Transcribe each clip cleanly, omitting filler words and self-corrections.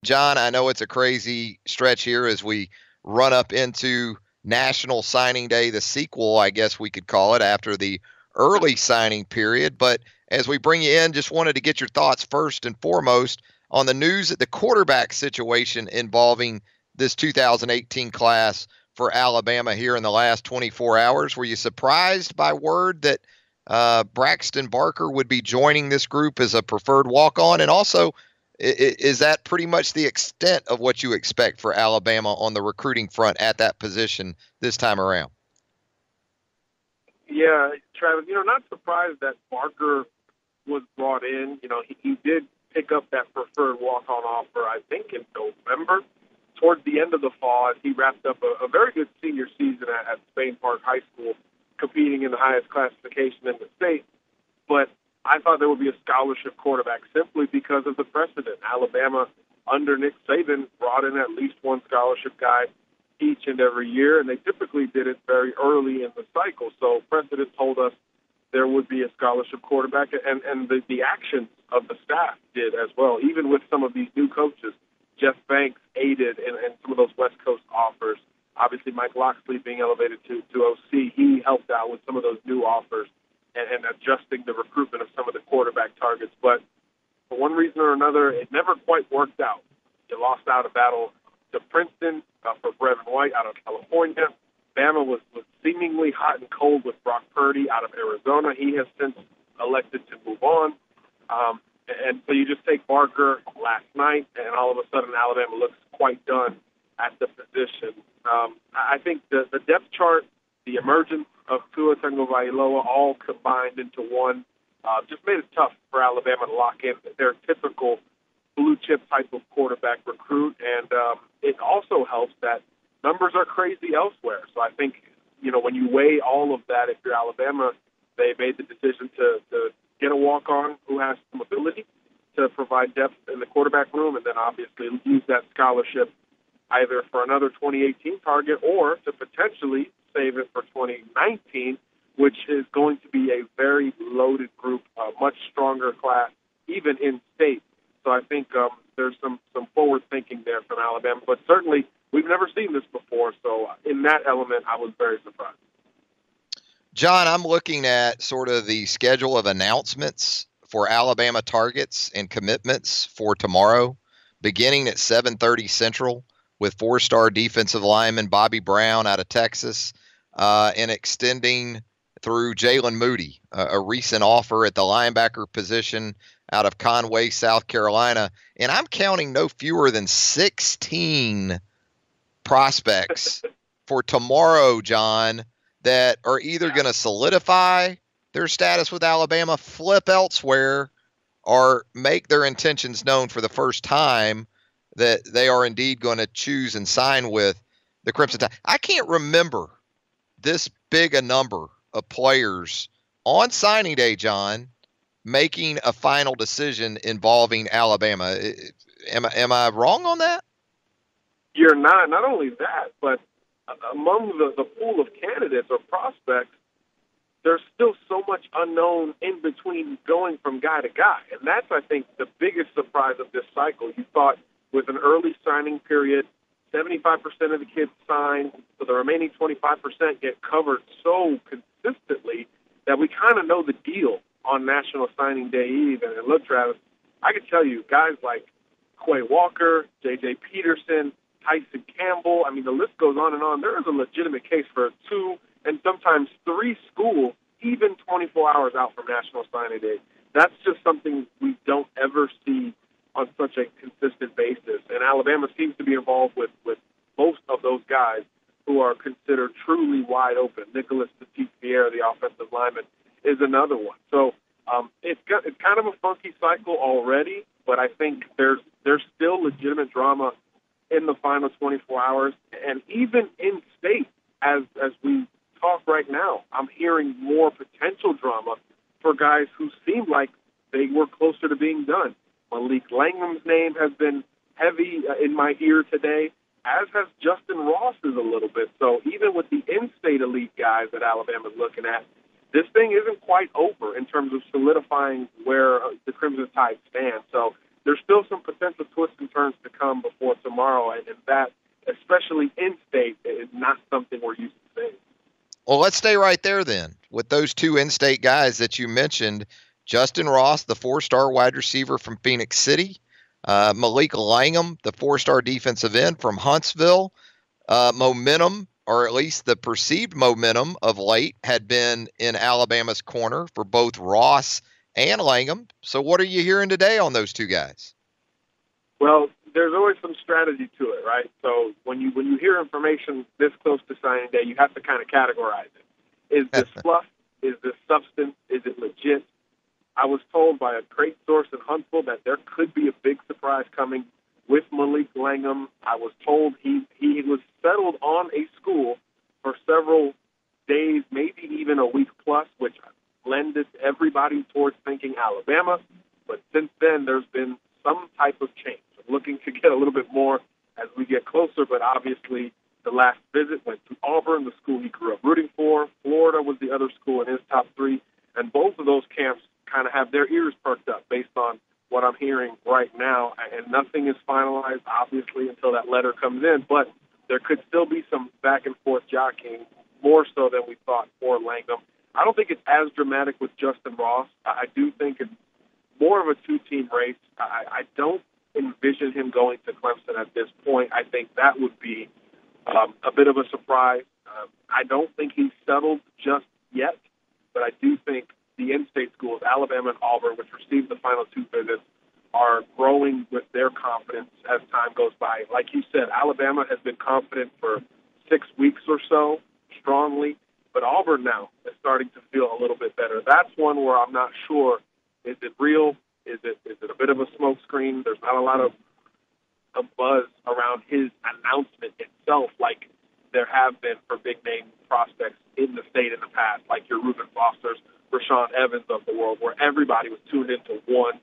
John, I know it's a crazy stretch here as we run up into National Signing Day, the sequel, I guess we could call it, after the early signing period. But as we bring you in, just wanted to get your thoughts first and foremost on the news at the quarterback situation involving this 2018 class for Alabama here in the last 24 hours. Were you surprised by word that Braxton Barker would be joining this group as a preferred walk-on? And also, is that pretty much the extent of what you expect for Alabama on the recruiting front at that position this time around? Yeah, Travis, not surprised that Barker was brought in. He did pick up that preferred walk-on offer, I think, in November, towards the end of the fall, as he wrapped up a very good senior season at Spain Park High School, competing in the highest classification in the state. But I thought there would be a scholarship quarterback simply because of the precedent. Alabama, under Nick Saban, brought in at least one scholarship guy each and every year, and they typically did it very early in the cycle. So precedent told us there would be a scholarship quarterback, and the actions of the staff did as well. Even with some of these new coaches, Jeff Banks aided in some of those West Coast offers. Obviously, Mike Locksley being elevated to OC, he helped out with some of those new offers and adjusting the recruitment of some of the quarterback targets. But for one reason or another, it never quite worked out. You lost out a battle to Princeton for Brevin White out of California. Bama was seemingly hot and cold with Brock Purdy out of Arizona. He has since elected to move on. And so you just take Barker last night, and all of a sudden Alabama looks quite done at the position. I think the depth chart, the emergence of Tua Tagovailoa, all combined into one, just made it tough for Alabama to lock in their typical blue-chip type of quarterback recruit. And it also helps that numbers are crazy elsewhere. So I think, when you weigh all of that, if you're Alabama, they made the decision to get a walk-on who has some ability to provide depth in the quarterback room, and then obviously use that scholarship either for another 2018 target or to potentially save it for 2019, which is going to be a very loaded group, a much stronger class, even in state. So I think there's some forward thinking there from Alabama, but certainly we've never seen this before. So in that element, I was very surprised. John, I'm looking at sort of the schedule of announcements for Alabama targets and commitments for tomorrow, beginning at 7:30 Central with four-star defensive lineman Bobby Brown out of Texas, and extending through Jalen Moody, a recent offer at the linebacker position out of Conway, South Carolina. And I'm counting no fewer than 16 prospects for tomorrow, John, that are either going to solidify their status with Alabama, flip elsewhere, or make their intentions known for the first time that they are indeed going to choose and sign with the Crimson Tide. I can't remember this big a number of players on signing day, John, making a final decision involving Alabama. Am I wrong on that? You're not. Not only that, but among the pool of candidates or prospects, there's still so much unknown in between going from guy to guy. And that's, I think, the biggest surprise of this cycle. You thought with an early signing period, 75% of the kids sign, so the remaining 25% get covered so consistently that we kind of know the deal on National Signing Day Eve. And look, Travis, I can tell you, guys like Quay Walker, J.J. Peterson, Tyson Campbell, I mean, the list goes on and on. There is a legitimate case for 2 and sometimes 3 schools, even 24 hours out from National Signing Day. That's just something we don't ever see on such a consistent basis. And Alabama seems to be involved with most of those guys who are considered truly wide open. Nicholas Petit-Pierre, the offensive lineman, is another one. So it's kind of a funky cycle already, but I think there's still legitimate drama in the final 24 hours. And even in state, as we talk right now, I'm hearing more potential drama for guys who seem like they were closer to being done. Malik Langham's name has been heavy in my ear today, as has Justin Ross's a little bit. So even with the in-state elite guys that Alabama's looking at, this thing isn't quite over in terms of solidifying where the Crimson Tide stands. So there's still some potential twists and turns to come before tomorrow, and that, especially in-state, is not something we're used to seeing. Well, let's stay right there then with those two in-state guys that you mentioned. Justin Ross, the 4-star wide receiver from Phoenix City. Malik Langham, the 4-star defensive end from Huntsville. Momentum, or at least the perceived momentum of late, had been in Alabama's corner for both Ross and Langham. So what are you hearing today on those two guys? Well, there's always some strategy to it, right? So when you hear information this close to signing day, you have to kind of categorize it. Is this fluff? Is this substance? Is it legit? I was told by a great source in Huntsville that there could be a big surprise coming with Malik Langham. I was told he was settled on a school for several days, maybe even a week plus, which lended everybody towards thinking Alabama. But since then, there's been some type of change. I'm looking to get a little bit more as we get closer, but obviously the last visit went to Auburn, the school he grew up rooting for. Florida was the other school in his top three, and both of those camps kind of have their ears perked up based on what I'm hearing right now, and nothing is finalized, obviously, until that letter comes in, but there could still be some back-and-forth jockeying, more so than we thought for Langham. I don't think it's as dramatic with Justin Ross. I do think it's more of a two-team race. I don't envision him going to Clemson at this point. I think that would be a bit of a surprise. I don't think he's settled just yet, but I do think the in-state schools, Alabama and Auburn, which received the final two visits, are growing with their confidence as time goes by. Like you said, Alabama has been confident for 6 weeks or so, strongly, but Auburn now is starting to feel a little bit better. That's one where I'm not sure, is it real? Is it a bit of a smokescreen? There's not a lot of buzz around his announcement itself like there have been for big-name prospects in the state in the past, like your Reuben Fosters, Rashawn Evans of the world, where everybody was tuned into one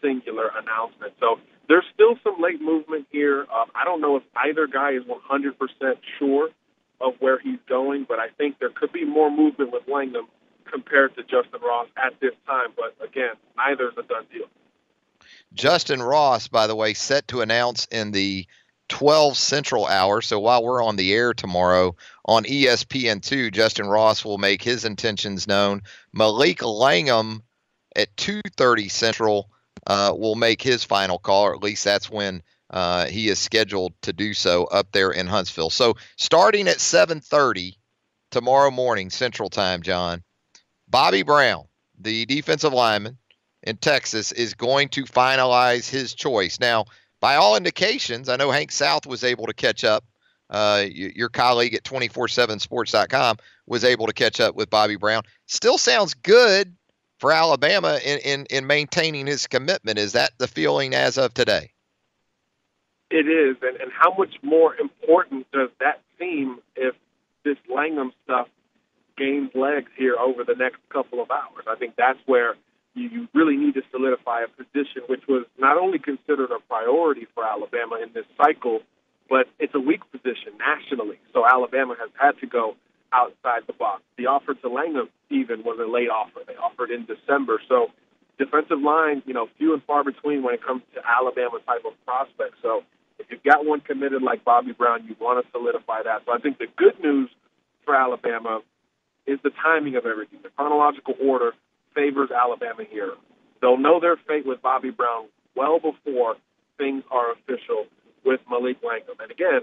singular announcement. So there's still some late movement here. I don't know if either guy is 100% sure of where he's going, but I think there could be more movement with Langham compared to Justin Ross at this time. But again, neither is a done deal. Justin Ross, by the way, set to announce in the 12 Central hour. So while we're on the air tomorrow on ESPN2, Justin Ross will make his intentions known. Malik Langham at 2:30 Central will make his final call, or at least that's when he is scheduled to do so up there in Huntsville. So starting at 7:30 tomorrow morning Central Time, John, Bobby Brown, the defensive lineman in Texas, is going to finalize his choice. Now, by all indications, I know Hank South was able to catch up. Your colleague at 247sports.com was able to catch up with Bobby Brown. Still sounds good for Alabama in maintaining his commitment. Is that the feeling as of today? It is, and how much more important does that seem if this Langham stuff gains legs here over the next couple of hours? I think that's where you really need to solidify a position which was not only considered a priority for Alabama in this cycle, but it's a weak position nationally. So Alabama has had to go outside the box. The offer to Langham even was a late offer. They offered in December. So defensive line, few and far between when it comes to Alabama type of prospects. So if you've got one committed like Bobby Brown, you want to solidify that. So I think the good news for Alabama is the timing of everything. The chronological order favors Alabama here. They'll know their fate with Bobby Brown well before things are official with Malik Langham. And again,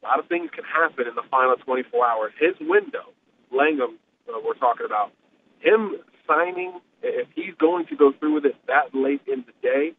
a lot of things can happen in the final 24 hours. His window, Langham, we're talking about, him signing, if he's going to go through with it that late in the day,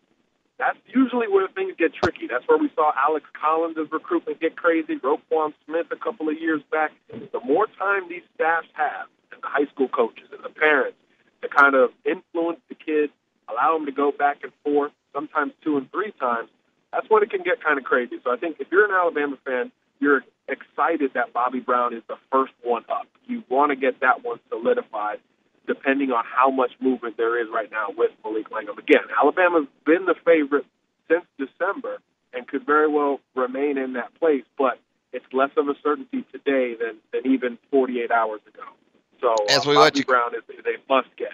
that's usually where things get tricky. That's where we saw Alex Collins' recruitment get crazy, Roquan Smith a couple of years back. The more time these staffs have, and the high school coaches and the parents, to kind of influence the kid, allow him to go back and forth, sometimes 2 and 3 times, that's when it can get kind of crazy. So I think if you're an Alabama fan, you're excited that Bobby Brown is the first one up. You want to get that one solidified, depending on how much movement there is right now with Malik Langham. Again, Alabama's been the favorite since December and could very well remain in that place, but it's less of a certainty today than even 48 hours ago. So Bobby Brown is a must-get.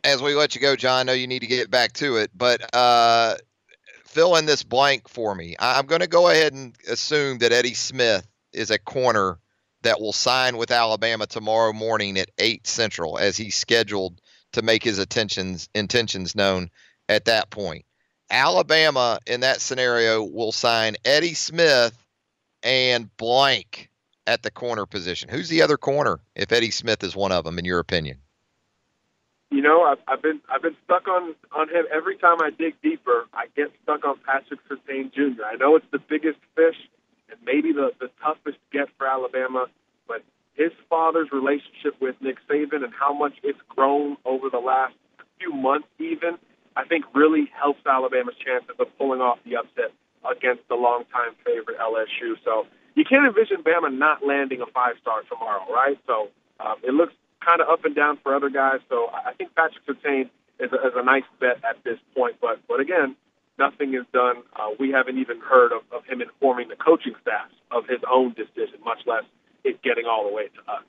As we let you go, John, I know you need to get back to it, but fill in this blank for me. I'm going to go ahead and assume that Eddie Smith is a corner that will sign with Alabama tomorrow morning at 8 Central, as he's scheduled to make his intentions known at that point. Alabama, in that scenario, will sign Eddie Smith and blank at the corner position. Who's the other corner if Eddie Smith is one of them, in your opinion? You know, I've been stuck on him every time I dig deeper. I get stuck on Patrick Surtain Jr. I know it's the biggest fish and maybe the toughest get for Alabama, but his father's relationship with Nick Saban and how much it's grown over the last few months even, I think really helps Alabama's chances of pulling off the upset against the longtime favorite LSU. So you can't envision Bama not landing a 5-star tomorrow, right? So it looks kind of up and down for other guys. So I think Patrick Surtain is a nice bet at this point. But again, nothing is done. We haven't even heard of him informing the coaching staff of his own decision, much less it getting all the way to us.